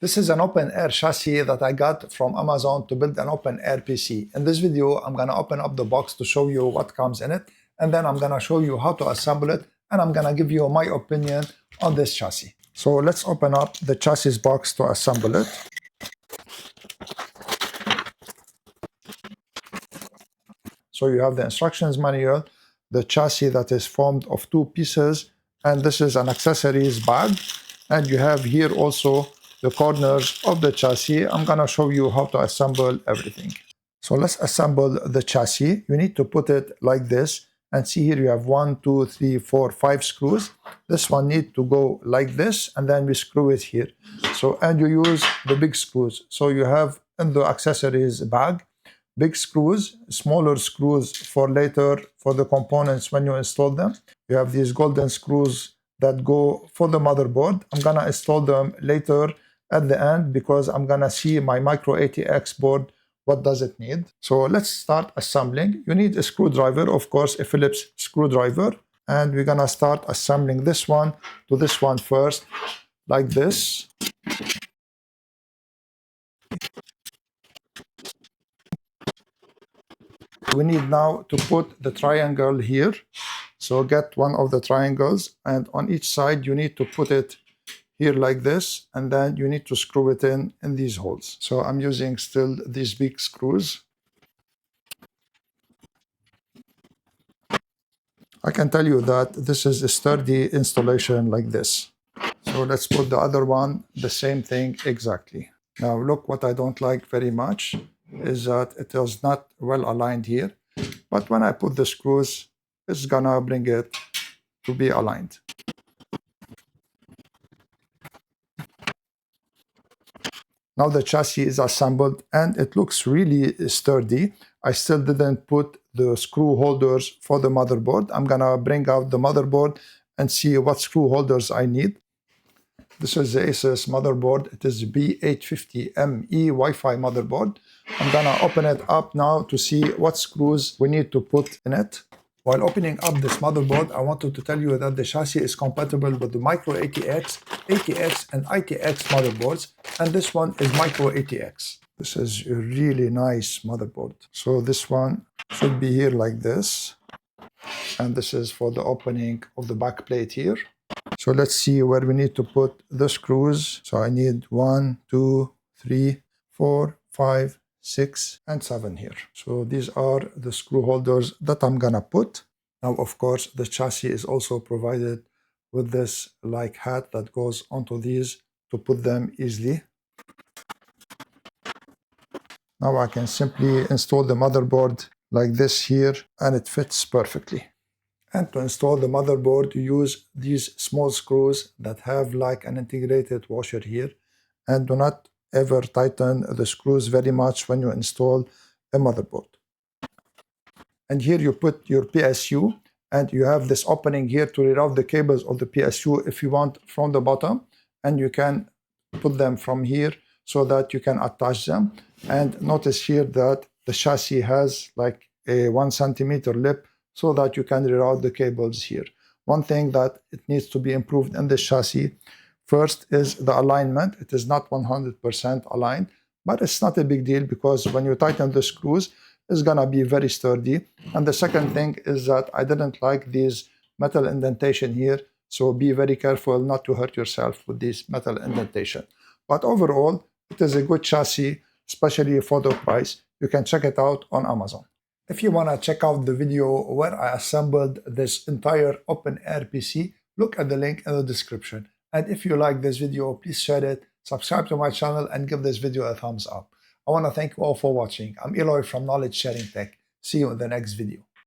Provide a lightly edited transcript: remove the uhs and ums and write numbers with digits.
This is an open air chassis that I got from Amazon to build an open air PC. In this video, I'm gonna open up the box to show you what comes in it, and then I'm gonna show you how to assemble it, and I'm gonna give you my opinion on this chassis. So let's open up the chassis box to assemble it. So you have the instructions manual, the chassis that is formed of two pieces, and this is an accessories bag. And you have here also the corners of the chassis. I'm gonna show you how to assemble everything. So let's assemble the chassis. You need to put it like this, and see here you have 1, 2, 3, 4, 5 screws. This one needs to go like this, and then we screw it here. So, and you use the big screws. So you have in the accessories bag, big screws, smaller screws for later for the components when you install them. You have these golden screws that go for the motherboard. I'm gonna install them later at the end because I'm gonna see my micro ATX board, what does it need. So let's start assembling. You need a screwdriver, of course, a Phillips screwdriver. And we're gonna start assembling this one to this one first, like this. We need now to put the triangle here. So get one of the triangles, and on each side you need to put it here like this, and then you need to screw it in these holes. So I'm using still these big screws. I can tell you that this is a sturdy installation like this. So let's put the other one, the same thing exactly. Now look, what I don't like very much is that it is not well aligned here, but when I put the screws, it's gonna bring it to be aligned. Now the chassis is assembled and it looks really sturdy. I still didn't put the screw holders for the motherboard. I'm gonna bring out the motherboard and see what screw holders I need. This is the Asus motherboard. It is B850ME Wi-Fi motherboard. I'm gonna open it up now to see what screws we need to put in it. While opening up this motherboard, I wanted to tell you that the chassis is compatible with the micro ATX, ATX, and ITX motherboards, and this one is micro ATX. This is a really nice motherboard. So this one should be here like this, and this is for the opening of the back plate here. So let's see where we need to put the screws. So I need 1, 2, 3, 4, 5, 6, and 7 here. So these are the screw holders that I'm gonna put. Now, of course, the chassis is also provided with this like hat that goes onto these to put them easily. Now I can simply install the motherboard like this here, and it fits perfectly. And to install the motherboard, you use these small screws that have like an integrated washer here, and do not ever tighten the screws very much when you install a motherboard. And here you put your PSU, and you have this opening here to reroute the cables of the PSU if you want from the bottom, and you can put them from here so that you can attach them. And notice here that the chassis has like a 1 centimeter lip so that you can reroute the cables here. One thing that it needs to be improved in this chassis first is the alignment. It is not 100% aligned, but it's not a big deal because when you tighten the screws, it's gonna be very sturdy. And the second thing is that I didn't like these metal indentation here, so be very careful not to hurt yourself with this metal indentation. But overall, it is a good chassis, especially for the price. You can check it out on Amazon. If you wanna check out the video where I assembled this entire open air PC, look at the link in the description. And if you like this video, please share it, subscribe to my channel, and give this video a thumbs up. I want to thank you all for watching. I'm Eloy from Knowledge Sharing Tech. See you in the next video.